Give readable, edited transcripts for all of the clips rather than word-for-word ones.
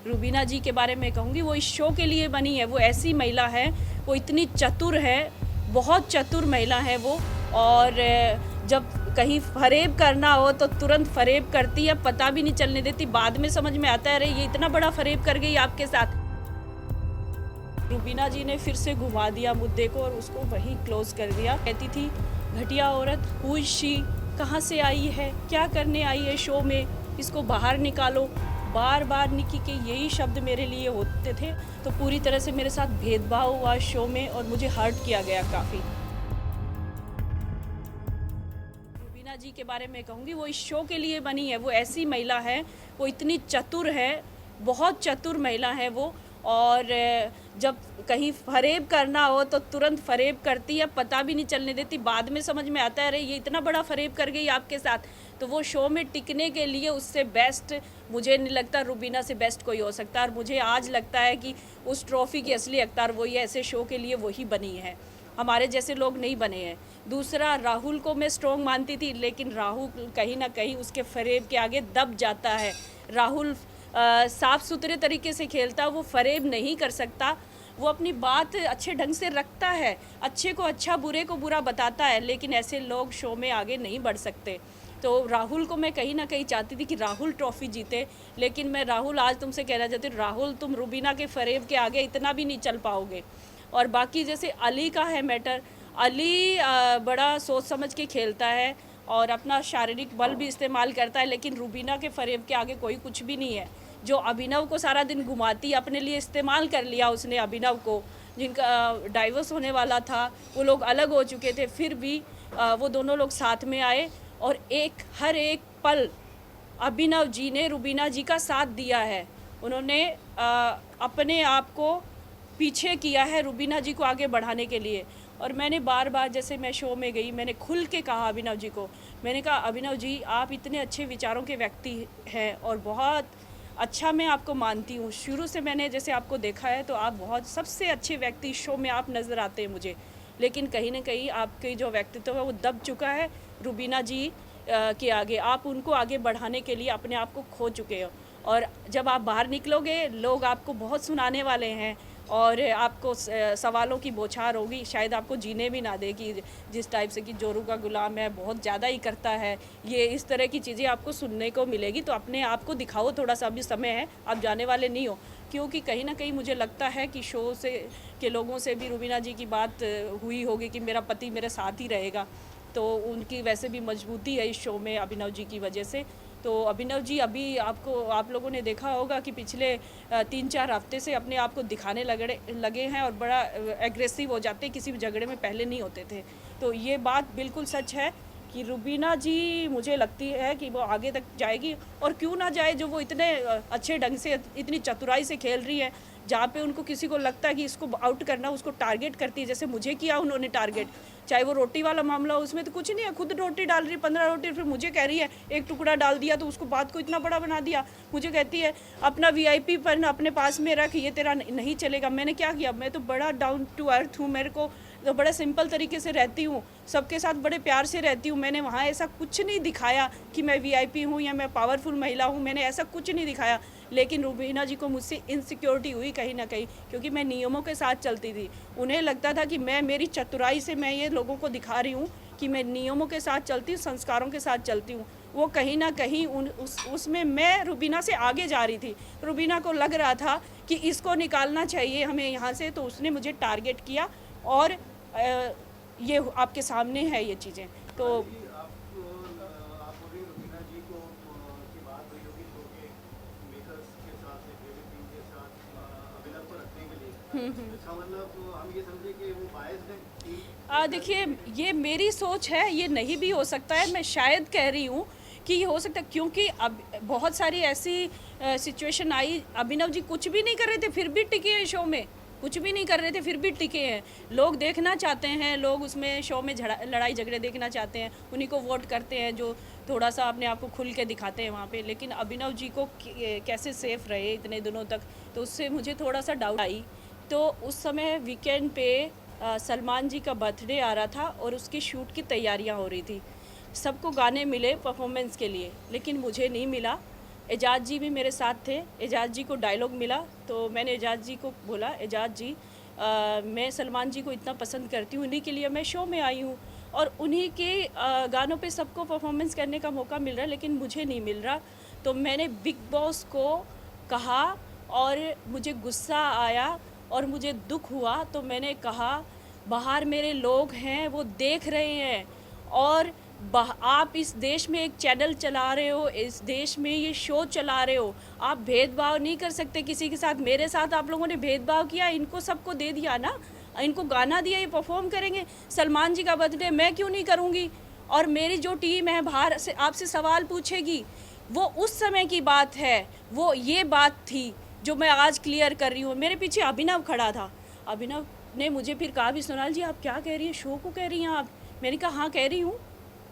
रुबीना जी के बारे में कहूँगी, वो इस शो के लिए बनी है। वो ऐसी महिला है, वो इतनी चतुर है, बहुत चतुर महिला है वो। और जब कहीं फरेब करना हो तो तुरंत फरेब करती है, पता भी नहीं चलने देती। बाद में समझ में आता है अरे ये इतना बड़ा फरेब कर गई आपके साथ। रुबीना जी ने फिर से घुमा दिया मुद्दे को और उसको वहीं क्लोज कर दिया। कहती थी घटिया औरत, हु इज शी, कहाँ से आई है, क्या करने आई है शो में, इसको बाहर निकालो। बार बार निकी के यही शब्द मेरे लिए होते थे। तो पूरी तरह से मेरे साथ भेदभाव हुआ शो में और मुझे हर्ट किया गया काफ़ी। रुबीना जी के बारे में कहूँगी, वो इस शो के लिए बनी है। वो ऐसी महिला है, वो इतनी चतुर है, बहुत चतुर महिला है वो। और जब कहीं फरेब करना हो तो तुरंत फरेब करती है, पता भी नहीं चलने देती। बाद में समझ में आता है अरे ये इतना बड़ा फरेब कर गई आपके साथ। तो वो शो में टिकने के लिए उससे बेस्ट मुझे नहीं लगता रुबीना से बेस्ट कोई हो सकता। और मुझे आज लगता है कि उस ट्रॉफ़ी की असली हकदार वही है, ऐसे शो के लिए वही बनी है, हमारे जैसे लोग नहीं बने हैं। दूसरा, राहुल को मैं स्ट्रॉन्ग मानती थी, लेकिन राहुल कहीं ना कहीं उसके फरेब के आगे दब जाता है। राहुल साफ़ सुथरे तरीके से खेलता, वो फरेब नहीं कर सकता। वो अपनी बात अच्छे ढंग से रखता है, अच्छे को अच्छा, बुरे को बुरा बताता है, लेकिन ऐसे लोग शो में आगे नहीं बढ़ सकते। तो राहुल को मैं कहीं ना कहीं चाहती थी कि राहुल ट्रॉफ़ी जीते, लेकिन मैं राहुल आज तुमसे कहना चाहती हूँ, राहुल तुम रुबीना के फरेब के आगे इतना भी नहीं चल पाओगे। और बाकी जैसे अली का है मैटर, अली बड़ा सोच समझ के खेलता है और अपना शारीरिक बल भी इस्तेमाल करता है, लेकिन रुबीना के फरेब के आगे कोई कुछ भी नहीं है। जो अभिनव को सारा दिन घुमाती, अपने लिए इस्तेमाल कर लिया उसने अभिनव को, जिनका डाइवोर्स होने वाला था, वो लोग अलग हो चुके थे, फिर भी वो दोनों लोग साथ में आए और हर एक पल अभिनव जी ने रुबीना जी का साथ दिया है। उन्होंने अपने आप को पीछे किया है रुबीना जी को आगे बढ़ाने के लिए। और मैंने बार बार, जैसे मैं शो में गई, मैंने खुल के कहा अभिनव जी को, मैंने कहा अभिनव जी आप इतने अच्छे विचारों के व्यक्ति हैं और बहुत अच्छा मैं आपको मानती हूँ। शुरू से मैंने जैसे आपको देखा है तो आप बहुत सबसे अच्छे व्यक्ति शो में आप नज़र आते हैं मुझे, लेकिन कहीं ना कहीं आपके जो व्यक्तित्व है वो दब चुका है रुबीना जी के आगे। आप उनको आगे बढ़ाने के लिए अपने आप को खो चुके हो और जब आप बाहर निकलोगे लोग आपको बहुत सुनाने वाले हैं और आपको सवालों की बौछार होगी, शायद आपको जीने भी ना दे कि जिस टाइप से कि जोरू का गुलाम है, बहुत ज़्यादा ही करता है, ये इस तरह की चीज़ें आपको सुनने को मिलेगी। तो अपने आप को दिखाओ, थोड़ा सा अभी समय है, आप जाने वाले नहीं हो। क्योंकि कहीं ना कहीं मुझे लगता है कि शो से के लोगों से भी रुबीना जी की बात हुई होगी कि मेरा पति मेरे साथ ही रहेगा, तो उनकी वैसे भी मजबूती है इस शो में अभिनव जी की वजह से। तो अभिनव जी अभी आप लोगों ने देखा होगा कि पिछले 3-4 हफ्ते से अपने आप को दिखाने लगे हैं और बड़ा एग्रेसिव हो जाते हैं, किसी भी झगड़े में पहले नहीं होते थे। तो ये बात बिल्कुल सच है कि रुबीना जी मुझे लगती है कि वो आगे तक जाएगी। और क्यों ना जाए, जो वो इतने अच्छे ढंग से, इतनी चतुराई से खेल रही है, जहाँ पे उनको किसी को लगता है कि इसको आउट करना, उसको टारगेट करती है। जैसे मुझे किया उन्होंने टारगेट, चाहे वो रोटी वाला मामला हो, उसमें तो कुछ नहीं है, खुद रोटी डाल रही है 15 रोटी, फिर मुझे कह रही है एक टुकड़ा डाल दिया तो उसको बात को इतना बड़ा बना दिया। मुझे कहती है अपना VIP पन अपने पास में रख, ये तेरा नहीं चलेगा। मैंने क्या किया, मैं तो बड़ा डाउन टू अर्थ हूँ, मेरे को तो बड़ा सिंपल तरीके से रहती हूँ, सबके साथ बड़े प्यार से रहती हूँ। मैंने वहाँ ऐसा कुछ नहीं दिखाया कि मैं VIP हूँ या मैं पावरफुल महिला हूँ, मैंने ऐसा कुछ नहीं दिखाया। लेकिन रुबीना जी को मुझसे इनसिक्योरिटी हुई कहीं ना कहीं, क्योंकि मैं नियमों के साथ चलती थी। उन्हें लगता था कि मैं, मेरी चतुराई से मैं ये लोगों को दिखा रही हूँ कि मैं नियमों के साथ चलती हूँ, संस्कारों के साथ चलती हूँ। वो कहीं ना कहीं उसमें मैं रुबीना से आगे जा रही थी। रुबीना को लग रहा था कि इसको निकालना चाहिए हमें यहाँ से, तो उसने मुझे टारगेट किया और ये आपके सामने है ये चीज़ें। तो देखिए, ये मेरी सोच है, ये नहीं भी हो सकता है। मैं शायद कह रही हूँ कि ये हो सकता है, क्योंकि अब बहुत सारी ऐसी सिचुएशन आई, अभिनव जी कुछ भी नहीं कर रहे थे फिर भी टिके हैं शो में, कुछ भी नहीं कर रहे थे फिर भी टिके हैं। लोग देखना चाहते हैं, लोग उसमें शो में लड़ाई झगड़े देखना चाहते हैं, उन्हीं को वोट करते हैं जो थोड़ा सा अपने आप को खुल के दिखाते हैं वहाँ पे। लेकिन अभिनव जी को कैसे सेफ रहे इतने दिनों तक, तो उससे मुझे थोड़ा सा डाउट आई। तो उस समय वीकेंड पे सलमान जी का बर्थडे आ रहा था और उसकी शूट की तैयारियां हो रही थी। सबको गाने मिले परफॉर्मेंस के लिए, लेकिन मुझे नहीं मिला। एजाज जी भी मेरे साथ थे। एजाज जी को डायलॉग मिला तो मैंने एजाज जी को बोला, एजाज जी मैं सलमान जी को इतना पसंद करती हूँ, उन्हीं के लिए मैं शो में आई हूँ और उन्हीं के गानों पे सबको परफॉर्मेंस करने का मौका मिल रहा है लेकिन मुझे नहीं मिल रहा। तो मैंने बिग बॉस को कहा और मुझे गुस्सा आया और मुझे दुख हुआ। तो मैंने कहा बाहर मेरे लोग हैं, वो देख रहे हैं और आप इस देश में एक चैनल चला रहे हो, इस देश में ये शो चला रहे हो, आप भेदभाव नहीं कर सकते किसी के साथ। मेरे साथ आप लोगों ने भेदभाव किया, इनको सबको दे दिया ना, इनको गाना दिया, ये परफॉर्म करेंगे। सलमान जी का बर्थडे मैं क्यों नहीं करूँगी? और मेरी जो टीम है बाहर से आपसे सवाल पूछेगी, वो उस समय की बात है, वो ये बात थी जो मैं आज क्लियर कर रही हूँ। मेरे पीछे अभिनव खड़ा था, अभिनव ने मुझे फिर कहा भी सोनाल जी आप क्या कह रही हैं, शो को कह रही हैं आप? मैंने कहा हाँ कह रही हूँ,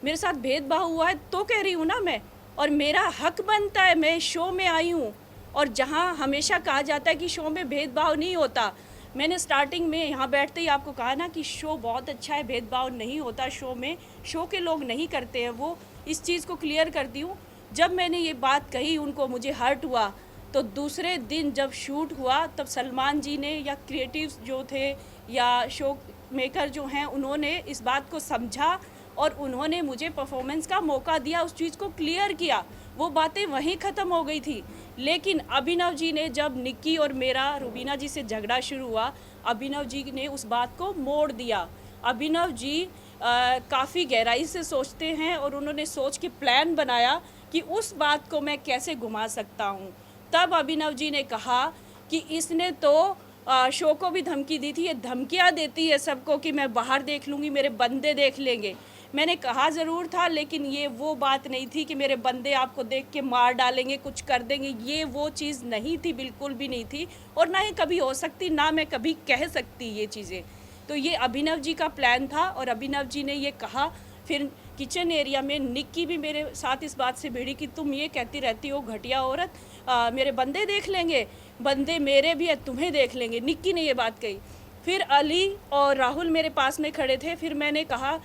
मेरे साथ भेदभाव हुआ है तो कह रही हूँ ना मैं, और मेरा हक बनता है, मैं शो में आई हूँ। और जहाँ हमेशा कहा जाता है कि शो में भेदभाव नहीं होता, मैंने स्टार्टिंग में यहाँ बैठते ही आपको कहा ना कि शो बहुत अच्छा है, भेदभाव नहीं होता शो में, शो के लोग नहीं करते हैं वो, इस चीज़ को क्लियर करती हूँ। जब मैंने ये बात कही उनको, मुझे हर्ट हुआ। तो दूसरे दिन जब शूट हुआ तब सलमान जी ने या क्रिएटिव्स जो थे या शो मेकर जो हैं उन्होंने इस बात को समझा और उन्होंने मुझे परफॉर्मेंस का मौका दिया, उस चीज़ को क्लियर किया। वो बातें वहीं ख़त्म हो गई थी। लेकिन अभिनव जी ने जब निक्की और मेरा रुबीना जी से झगड़ा शुरू हुआ, अभिनव जी ने उस बात को मोड़ दिया। अभिनव जी काफ़ी गहराई से सोचते हैं और उन्होंने सोच के प्लान बनाया कि उस बात को मैं कैसे घुमा सकता हूँ। तब अभिनव जी ने कहा कि इसने तो शो को भी धमकी दी थी, ये धमकियाँ देती है सबको कि मैं बाहर देख लूँगी, मेरे बंदे देख लेंगे। मैंने कहा ज़रूर था लेकिन ये वो बात नहीं थी कि मेरे बंदे आपको देख के मार डालेंगे, कुछ कर देंगे, ये वो चीज़ नहीं थी, बिल्कुल भी नहीं थी और ना ही कभी हो सकती, ना मैं कभी कह सकती ये चीज़ें। तो ये अभिनव जी का प्लान था और अभिनव जी ने ये कहा। फिर किचन एरिया में निक्की भी मेरे साथ इस बात से भिड़ी कि तुम ये कहती रहती हो घटिया औरत, मेरे बंदे देख लेंगे, बंदे मेरे भी है, तुम्हें देख लेंगे। निक्की ने ये बात कही। फिर अली और राहुल मेरे पास में खड़े थे। फिर मैंने कहा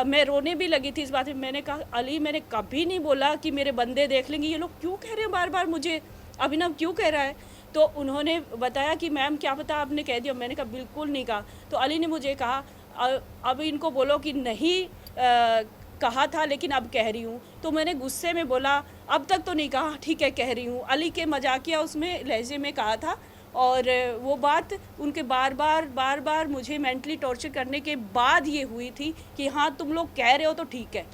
मैं रोने भी लगी थी इस बात में। मैंने कहा अली मैंने कभी नहीं बोला कि मेरे बंदे देख लेंगे, ये लोग क्यों कह रहे हैं बार बार मुझे, अभिनव क्यों कह रहा है? तो उन्होंने बताया कि मैम क्या पता आपने कह दिया। मैंने कहा बिल्कुल नहीं कहा। तो अली ने मुझे कहा अब इनको बोलो कि नहीं कहा था लेकिन अब कह रही हूँ। तो मैंने गुस्से में बोला अब तक तो नहीं कहा, ठीक है कह रही हूँ। अली के मजाकिया उसमें लहजे में कहा था और वो बात उनके बार बार मुझे मेंटली टॉर्चर करने के बाद ये हुई थी कि हाँ तुम लोग कह रहे हो तो ठीक है।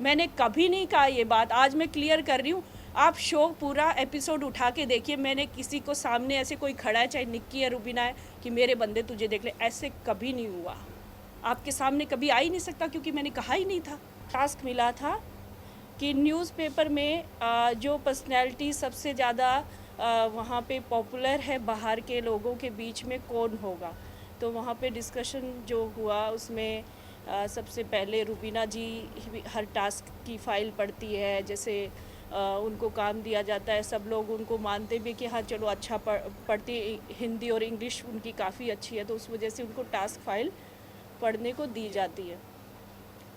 मैंने कभी नहीं कहा ये बात, आज मैं क्लियर कर रही हूँ। आप शो पूरा एपिसोड उठा के देखिए, मैंने किसी को सामने ऐसे कोई खड़ा है चाहे निक्की या रुबीना है कि मेरे बंदे तुझे देख ले, ऐसे कभी नहीं हुआ। आपके सामने कभी आ ही नहीं सकता क्योंकि मैंने कहा ही नहीं था। टास्क मिला था कि न्यूज़पेपर में जो पर्सनैलिटी सबसे ज़्यादा वहाँ पे पॉपुलर है बाहर के लोगों के बीच में कौन होगा। तो वहाँ पे डिस्कशन जो हुआ उसमें सबसे पहले रुबीना जी हर टास्क की फ़ाइल पढ़ती है, जैसे उनको काम दिया जाता है, सब लोग उनको मानते भी कि हाँ चलो अच्छा पढ़ती, हिंदी और इंग्लिश उनकी काफ़ी अच्छी है तो उस वजह से उनको टास्क फ़ाइल पढ़ने को दी जाती है।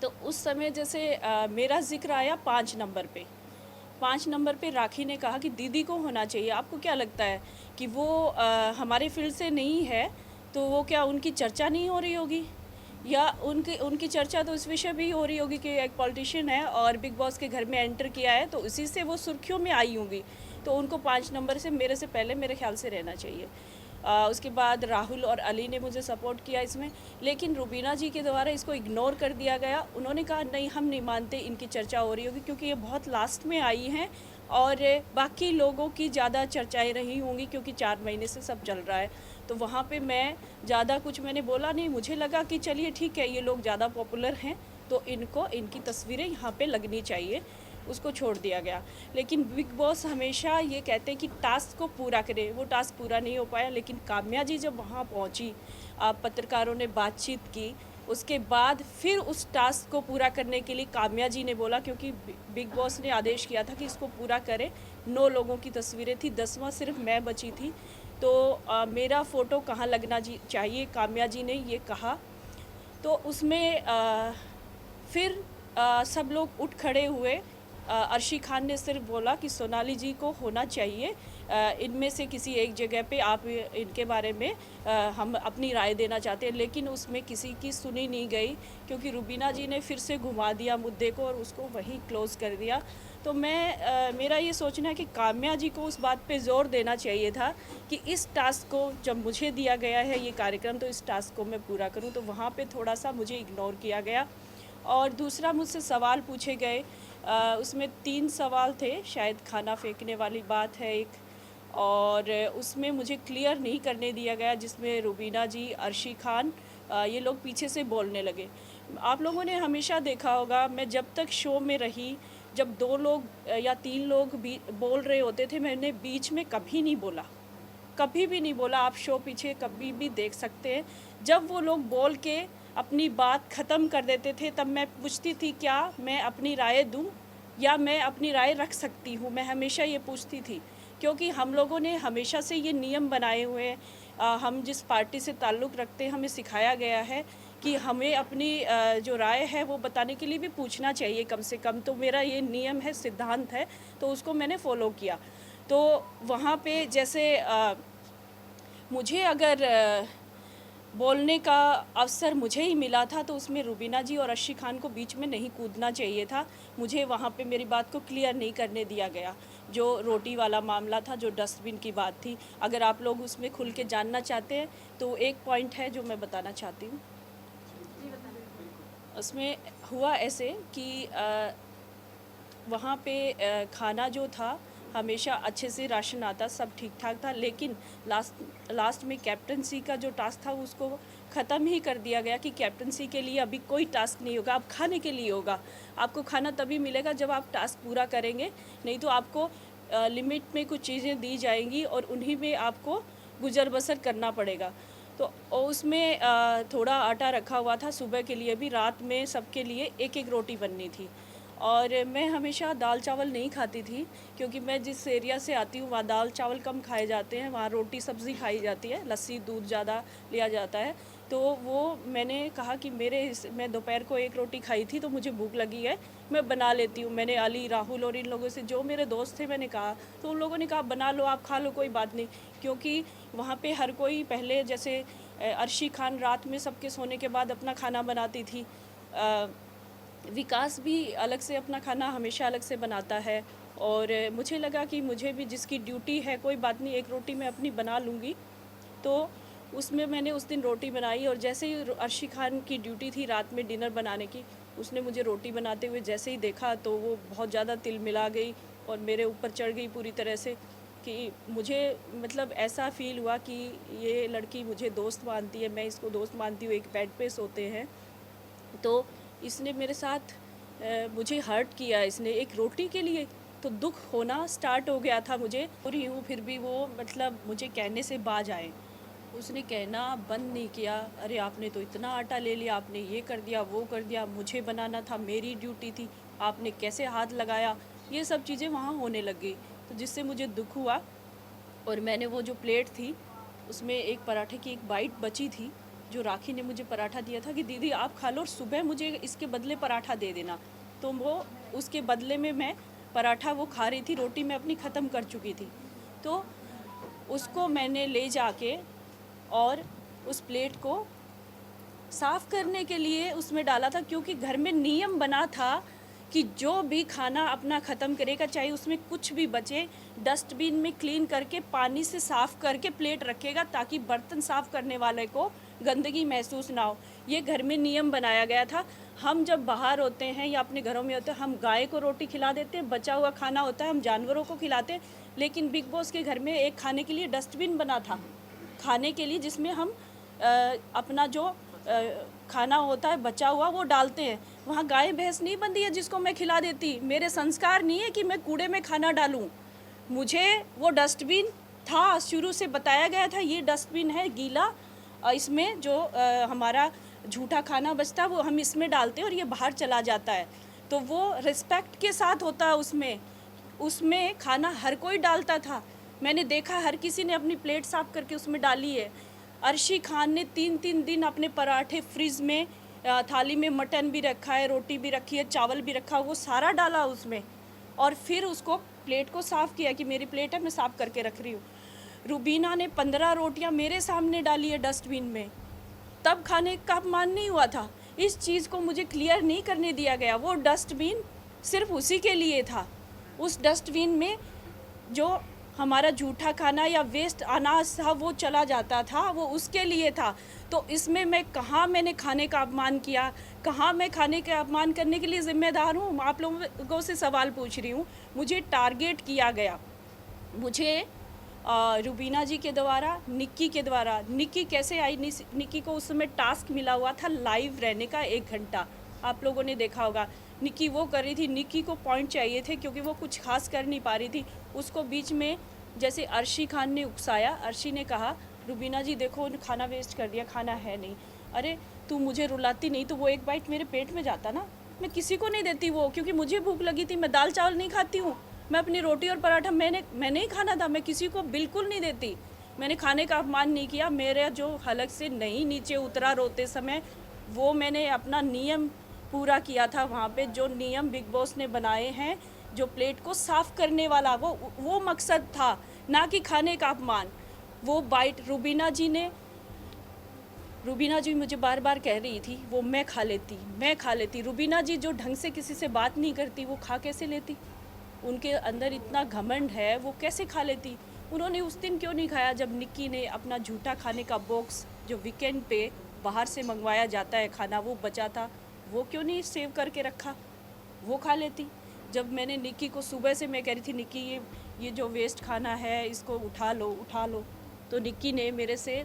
तो उस समय जैसे मेरा जिक्र आया 5 नंबर पे, 5 नंबर पे राखी ने कहा कि दीदी को होना चाहिए। आपको क्या लगता है कि वो हमारे फील्ड से नहीं है तो वो क्या उनकी चर्चा नहीं हो रही होगी, या उनकी चर्चा तो इस विषय भी हो रही होगी कि एक पॉलिटिशियन है और बिग बॉस के घर में एंटर किया है तो इसी से वो सुर्खियों में आई होंगी। तो उनको 5 नंबर से मेरे से पहले मेरे ख्याल से रहना चाहिए। उसके बाद राहुल और अली ने मुझे सपोर्ट किया इसमें, लेकिन रुबीना जी के द्वारा इसको इग्नोर कर दिया गया। उन्होंने कहा नहीं हम नहीं मानते इनकी चर्चा हो रही होगी क्योंकि ये बहुत लास्ट में आई हैं और बाकी लोगों की ज़्यादा चर्चाएं रही होंगी क्योंकि 4 महीने से सब चल रहा है। तो वहाँ पे मैं ज़्यादा कुछ मैंने बोला नहीं, मुझे लगा कि चलिए ठीक है ये लोग ज़्यादा पॉपुलर हैं तो इनको इनकी तस्वीरें यहाँ पे लगनी चाहिए, उसको छोड़ दिया गया। लेकिन बिग बॉस हमेशा ये कहते हैं कि टास्क को पूरा करें, वो टास्क पूरा नहीं हो पाया। लेकिन काम्या जी जब वहाँ पहुँची, पत्रकारों ने बातचीत की, उसके बाद फिर उस टास्क को पूरा करने के लिए काम्या जी ने बोला, क्योंकि बिग बॉस ने आदेश किया था कि इसको पूरा करें। 9 लोगों की तस्वीरें थी, 10वां सिर्फ मैं बची थी। तो मेरा फ़ोटो कहाँ लगना चाहिए, काम्या जी ने ये कहा। तो उसमें फिर सब लोग उठ खड़े हुए अर्शी खान ने सिर्फ बोला कि सोनाली जी को होना चाहिए, इनमें से किसी एक जगह पे आप इनके बारे में हम अपनी राय देना चाहते हैं, लेकिन उसमें किसी की सुनी नहीं गई क्योंकि रुबीना जी ने फिर से घुमा दिया मुद्दे को और उसको वहीं क्लोज़ कर दिया। तो मेरा ये सोचना है कि काम्या जी को उस बात पे ज़ोर देना चाहिए था कि इस टास्क को जब मुझे दिया गया है ये कार्यक्रम, तो इस टास्क को मैं पूरा करूं, तो वहाँ पे थोड़ा सा मुझे इग्नोर किया गया। और दूसरा, मुझसे सवाल पूछे गए, उसमें 3 सवाल थे, शायद खाना फेंकने वाली बात है एक, और उसमें मुझे क्लियर नहीं करने दिया गया, जिसमें रुबीना जी, अर्शी खान ये लोग पीछे से बोलने लगे। आप लोगों ने हमेशा देखा होगा, मैं जब तक शो में रही, जब 2 लोग या 3 लोग भी बोल रहे होते थे, मैंने बीच में कभी नहीं बोला, कभी भी नहीं बोला। आप शो पीछे कभी भी देख सकते हैं, जब वो लोग बोल के अपनी बात ख़त्म कर देते थे तब मैं पूछती थी क्या मैं अपनी राय दूं या मैं अपनी राय रख सकती हूं। मैं हमेशा ये पूछती थी क्योंकि हम लोगों ने हमेशा से ये नियम बनाए हुए हैं। हम जिस पार्टी से ताल्लुक़ रखते हैं, हमें सिखाया गया है कि हमें अपनी जो राय है वो बताने के लिए भी पूछना चाहिए कम से कम। तो मेरा ये नियम है, सिद्धांत है, तो उसको मैंने फ़ॉलो किया। तो वहाँ पे जैसे मुझे अगर बोलने का अवसर मुझे ही मिला था, तो उसमें रुबीना जी और अर्शी खान को बीच में नहीं कूदना चाहिए था। मुझे वहाँ पे मेरी बात को क्लियर नहीं करने दिया गया। जो रोटी वाला मामला था, जो डस्टबिन की बात थी, अगर आप लोग उसमें खुल के जानना चाहते हैं तो एक पॉइंट है जो मैं बताना चाहती हूँ। उसमें हुआ ऐसे कि वहाँ पे खाना जो था, हमेशा अच्छे से राशन आता, सब ठीक ठाक था, लेकिन लास्ट में कैप्टनसी का जो टास्क था उसको ख़त्म ही कर दिया गया कि कैप्टनसी के लिए अभी कोई टास्क नहीं होगा, अब खाने के लिए होगा। आपको खाना तभी मिलेगा जब आप टास्क पूरा करेंगे, नहीं तो आपको लिमिट में कुछ चीज़ें दी जाएंगी और उन्हीं में आपको गुजर बसर करना पड़ेगा। तो उसमें थोड़ा आटा रखा हुआ था सुबह के लिए भी, रात में सबके लिए एक एक रोटी बननी थी। और मैं हमेशा दाल चावल नहीं खाती थी क्योंकि मैं जिस एरिया से आती हूँ वहाँ दाल चावल कम खाए जाते हैं, वहाँ रोटी सब्ज़ी खाई जाती है, लस्सी दूध ज़्यादा लिया जाता है। तो वो मैंने कहा कि मैं दोपहर को एक रोटी खाई थी तो मुझे भूख लगी है, मैं बना लेती हूँ। मैंने अली, राहुल और इन लोगों से, जो मेरे दोस्त थे, मैंने कहा, तो उन लोगों ने कहा बना लो, आप खा लो, कोई बात नहीं। क्योंकि वहाँ पे हर कोई पहले, जैसे अर्शी खान रात में सबके सोने के बाद अपना खाना बनाती थी, विकास भी अलग से अपना खाना हमेशा अलग से बनाता है। और मुझे लगा कि मुझे भी जिसकी ड्यूटी है, कोई बात नहीं, एक रोटी मैं अपनी बना लूँगी। तो उसमें मैंने उस दिन रोटी बनाई और जैसे ही अर्शी खान की ड्यूटी थी रात में डिनर बनाने की, उसने मुझे रोटी बनाते हुए जैसे ही देखा तो वो बहुत ज़्यादा तिल मिला गई और मेरे ऊपर चढ़ गई पूरी तरह से, कि मुझे मतलब ऐसा फ़ील हुआ कि ये लड़की मुझे दोस्त मानती है, मैं इसको दोस्त मानती हूँ, एक बेड पे सोते हैं। तो इसने मेरे साथ मुझे हर्ट किया, इसने एक रोटी के लिए, तो दुख होना स्टार्ट हो गया था मुझे। और ही हूँ, फिर भी वो मतलब मुझे कहने से बाज आए। उसने कहना बंद नहीं किया, अरे आपने तो इतना आटा ले लिया, आपने ये कर दिया, वो कर दिया, मुझे बनाना था, मेरी ड्यूटी थी, आपने कैसे हाथ लगाया, ये सब चीज़ें वहाँ होने लग गई। तो जिससे मुझे दुख हुआ और मैंने वो जो प्लेट थी उसमें एक पराठे की एक बाइट बची थी, जो राखी ने मुझे पराठा दिया था कि दीदी आप खा लो और सुबह मुझे इसके बदले पराठा दे देना। तो वो उसके बदले में मैं पराठा वो खा रही थी, रोटी मैं अपनी ख़त्म कर चुकी थी। तो उसको मैंने ले जाके और उस प्लेट को साफ़ करने के लिए उसमें डाला था, क्योंकि घर में नियम बना था कि जो भी खाना अपना ख़त्म करेगा, चाहे उसमें कुछ भी बचे, डस्टबिन में क्लीन करके पानी से साफ़ करके प्लेट रखेगा, ताकि बर्तन साफ़ करने वाले को गंदगी महसूस ना हो। ये घर में नियम बनाया गया था। हम जब बाहर होते हैं या अपने घरों में होते हैं, हम गाय को रोटी खिला देते हैं, बचा हुआ खाना होता है हम जानवरों को खिलाते हैं, लेकिन बिग बॉस के घर में एक खाने के लिए डस्टबिन बना था, खाने के लिए, जिसमें हम अपना जो खाना होता है बचा हुआ वो डालते हैं। वहाँ गाय भैंस नहीं बंधी है जिसको मैं खिला देती। मेरे संस्कार नहीं है कि मैं कूड़े में खाना डालूं। मुझे वो डस्टबिन था, शुरू से बताया गया था ये डस्टबिन है गीला, इसमें जो हमारा झूठा खाना बचता है वो हम इसमें डालते हैं और ये बाहर चला जाता है। तो वो रिस्पेक्ट के साथ होता है, उसमें खाना हर कोई डालता था। मैंने देखा हर किसी ने अपनी प्लेट साफ करके उसमें डाली है। अर्शी खान ने 3-3 दिन अपने पराठे फ्रिज में, थाली में मटन भी रखा है, रोटी भी रखी है, चावल भी रखा, वो सारा डाला उसमें। और फिर उसको प्लेट को साफ़ किया कि मेरी प्लेट है, मैं साफ़ करके रख रही हूँ। रुबीना ने 15 रोटियाँ मेरे सामने डाली है डस्टबिन में, तब खाने का अपमान नहीं हुआ था। इस चीज़ को मुझे क्लियर नहीं करने दिया गया। वो डस्टबिन सिर्फ उसी के लिए था। उस डस्टबिन में जो हमारा जूठा खाना या वेस्ट अनाज था वो चला जाता था, वो उसके लिए था। तो इसमें मैं कहाँ मैंने खाने का अपमान किया, कहाँ मैं खाने का अपमान करने के लिए ज़िम्मेदार हूँ? आप लोगों से सवाल पूछ रही हूँ। मुझे टारगेट किया गया, मुझे रुबीना जी के द्वारा, निक्की के द्वारा। निक्की कैसे आई? निक्की को उस समय टास्क मिला हुआ था लाइव रहने का 1 घंटा, आप लोगों ने देखा होगा। निक्की वो कर रही थी, निक्की को पॉइंट चाहिए थे क्योंकि वो कुछ खास कर नहीं पा रही थी। उसको बीच में जैसे अर्शी खान ने उकसाया, अर्शी ने कहा रुबीना जी देखो खाना वेस्ट कर दिया, खाना है नहीं। अरे तू मुझे रुलाती नहीं तो वो एक बाइट मेरे पेट में जाता ना, मैं किसी को नहीं देती वो, क्योंकि मुझे भूख लगी थी। मैं दाल चावल नहीं खाती हूँ, मैं अपनी रोटी और पराठा मैंने ही खाना था, मैं किसी को बिल्कुल नहीं देती। मैंने खाने का अपमान नहीं किया। मेरा जो हलक से नहीं नीचे उतरा रोते समय, वो मैंने अपना नियम पूरा किया था वहाँ पे, जो नियम बिग बॉस ने बनाए हैं, जो प्लेट को साफ़ करने वाला वो मकसद था, ना कि खाने का अपमान। वो बाइट रुबीना जी मुझे बार बार कह रही थी वो मैं खा लेती। रुबीना जी जो ढंग से किसी से बात नहीं करती, वो खा कैसे लेती? उनके अंदर इतना घमंड है, वो कैसे खा लेती? उन्होंने उस दिन क्यों नहीं खाया जब निक्की ने अपना झूठा खाने का बॉक्स जो वीकेंड पे बाहर से मंगवाया जाता है खाना, वो बचा था, वो क्यों नहीं सेव करके रखा? वो खा लेती। जब मैंने निक्की को सुबह से मैं कह रही थी निक्की ये जो वेस्ट खाना है इसको उठा लो, तो निक्की ने मेरे से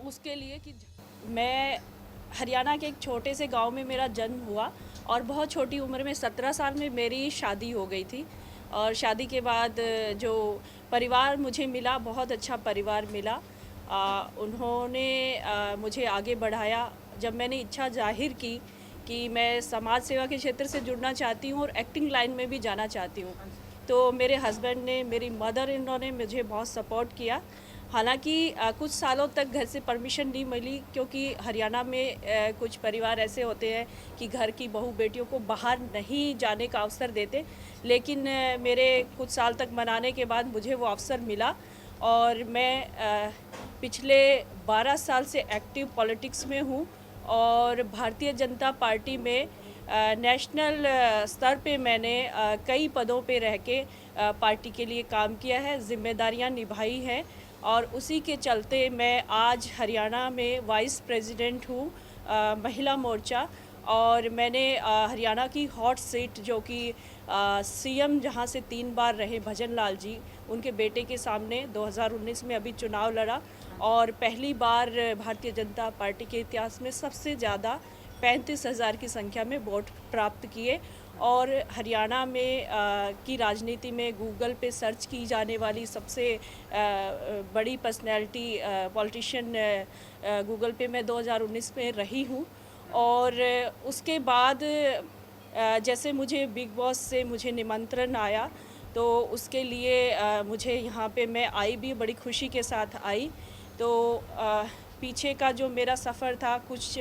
उसके लिए कि मैं हरियाणा के एक छोटे से गांव में मेरा जन्म हुआ और बहुत छोटी उम्र में 17 साल में मेरी शादी हो गई थी। और शादी के बाद जो परिवार मुझे मिला, बहुत अच्छा परिवार मिला। उन्होंने मुझे आगे बढ़ाया। जब मैंने इच्छा जाहिर की कि मैं समाज सेवा के क्षेत्र से जुड़ना चाहती हूँ और एक्टिंग लाइन में भी जाना चाहती हूँ, तो मेरे हस्बैंड ने, मेरी मदर इन लॉ ने मुझे बहुत सपोर्ट किया। हालांकि कुछ सालों तक घर से परमिशन नहीं मिली, क्योंकि हरियाणा में कुछ परिवार ऐसे होते हैं कि घर की बहू बेटियों को बाहर नहीं जाने का अवसर देते। लेकिन मेरे कुछ साल तक मनाने के बाद मुझे वो अवसर मिला और मैं पिछले 12 साल से एक्टिव पॉलिटिक्स में हूँ और भारतीय जनता पार्टी में नेशनल स्तर पे मैंने कई पदों पे रह के पार्टी के लिए काम किया है, जिम्मेदारियां निभाई हैं और उसी के चलते मैं आज हरियाणा में वाइस प्रेसिडेंट हूँ महिला मोर्चा। और मैंने हरियाणा की हॉट सीट जो कि सीएम जहाँ से 3 बार रहे भजन लाल जी, उनके बेटे के सामने 2019 में अभी चुनाव लड़ा और पहली बार भारतीय जनता पार्टी के इतिहास में सबसे ज़्यादा 35,000 की संख्या में वोट प्राप्त किए। और हरियाणा में की राजनीति में गूगल पे सर्च की जाने वाली सबसे बड़ी पर्सनैलिटी पॉलिटिशियन गूगल पे मैं 2019 में रही हूँ। और उसके बाद जैसे मुझे बिग बॉस से मुझे निमंत्रण आया तो उसके लिए मुझे यहाँ पे मैं आई भी, बड़ी खुशी के साथ आई। तो पीछे का जो मेरा सफ़र था, कुछ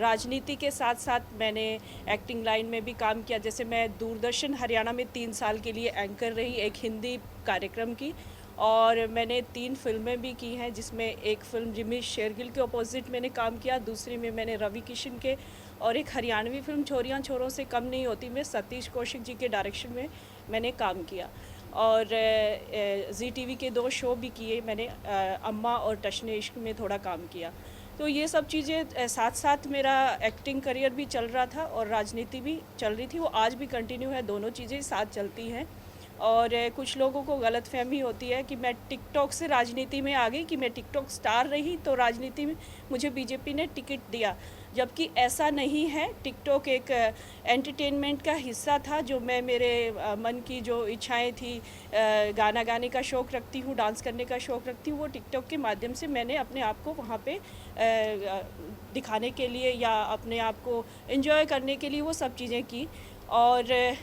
राजनीति के साथ साथ मैंने एक्टिंग लाइन में भी काम किया। जैसे मैं दूरदर्शन हरियाणा में 3 साल के लिए एंकर रही एक हिंदी कार्यक्रम की, और मैंने 3 फिल्में भी की हैं, जिसमें एक फ़िल्म जिमी शेरगिल के अपोजिट मैंने काम किया, दूसरी में मैंने रवि किशन के, और एक हरियाणवी फिल्म छोरियां छोरों से कम नहीं होती में सतीश कौशिक जी के डायरेक्शन में मैंने काम किया। और जी टीवी के 2 शो भी किए मैंने, अम्मा और टशने इश्क में थोड़ा काम किया। तो ये सब चीज़ें साथ साथ मेरा एक्टिंग करियर भी चल रहा था और राजनीति भी चल रही थी, वो आज भी कंटिन्यू है, दोनों चीज़ें साथ चलती हैं। और कुछ लोगों को गलतफहमी होती है कि मैं टिकटॉक से राजनीति में आ गई, कि मैं टिकटॉक स्टार रही तो राजनीति में मुझे बीजेपी ने टिकट दिया, जबकि ऐसा नहीं है। टिकटॉक एक एंटरटेनमेंट का हिस्सा था, जो मैं मेरे मन की जो इच्छाएं थी, गाना गाने का शौक़ रखती हूँ, डांस करने का शौक़ रखती हूँ, वो टिकटॉक के माध्यम से मैंने अपने आप को वहाँ पे दिखाने के लिए या अपने आप को एंजॉय करने के लिए वो सब चीज़ें की। और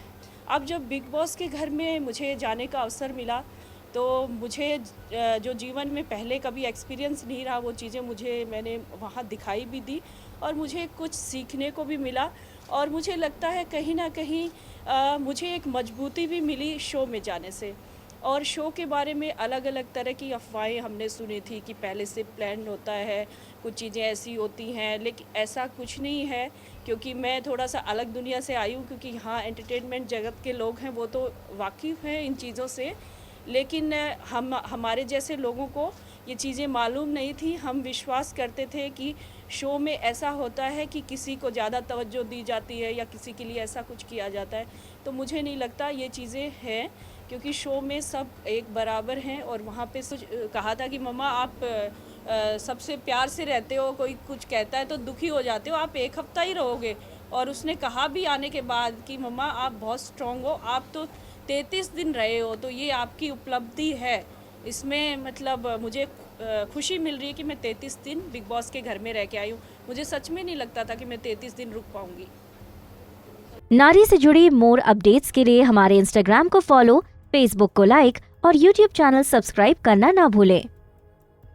अब जब बिग बॉस के घर में मुझे जाने का अवसर मिला, तो मुझे जो जीवन में पहले कभी एक्सपीरियंस नहीं रहा, वो चीज़ें मैंने वहाँ दिखाई भी दी और मुझे कुछ सीखने को भी मिला। और मुझे लगता है कहीं ना कहीं मुझे एक मजबूती भी मिली शो में जाने से। और शो के बारे में अलग अलग तरह की अफवाहें हमने सुनी थी कि पहले से प्लान होता है, कुछ चीज़ें ऐसी होती हैं, लेकिन ऐसा कुछ नहीं है। क्योंकि मैं थोड़ा सा अलग दुनिया से आई हूँ, क्योंकि हाँ एंटरटेनमेंट जगत के लोग हैं वो तो वाकिफ़ हैं इन चीज़ों से, लेकिन हमारे जैसे लोगों को ये चीज़ें मालूम नहीं थी। हम विश्वास करते थे कि शो में ऐसा होता है कि किसी को ज़्यादा तवज्जो दी जाती है या किसी के लिए ऐसा कुछ किया जाता है। तो मुझे नहीं लगता ये चीज़ें हैं, क्योंकि शो में सब एक बराबर हैं। और वहाँ पे कहा था कि मम्मा आप सबसे प्यार से रहते हो, कोई कुछ कहता है तो दुखी हो जाते हो, आप एक हफ्ता ही रहोगे। और उसने कहा भी आने के बाद कि मम्मा आप बहुत स्ट्रॉन्ग हो, आप तो 33 दिन रहे हो, तो ये आपकी उपलब्धि है। इसमें मतलब मुझे खुशी मिल रही है कि मैं 33 दिन बिग बॉस के घर में रह के आई हूँ। मुझे सच में नहीं लगता था कि मैं 33 दिन रुक पाऊँगी। नारी से जुड़ी मोर अपडेट्स के लिए हमारे इंस्टाग्राम को फॉलो, फेसबुक को लाइक और यूट्यूब चैनल सब्सक्राइब करना ना भूलें।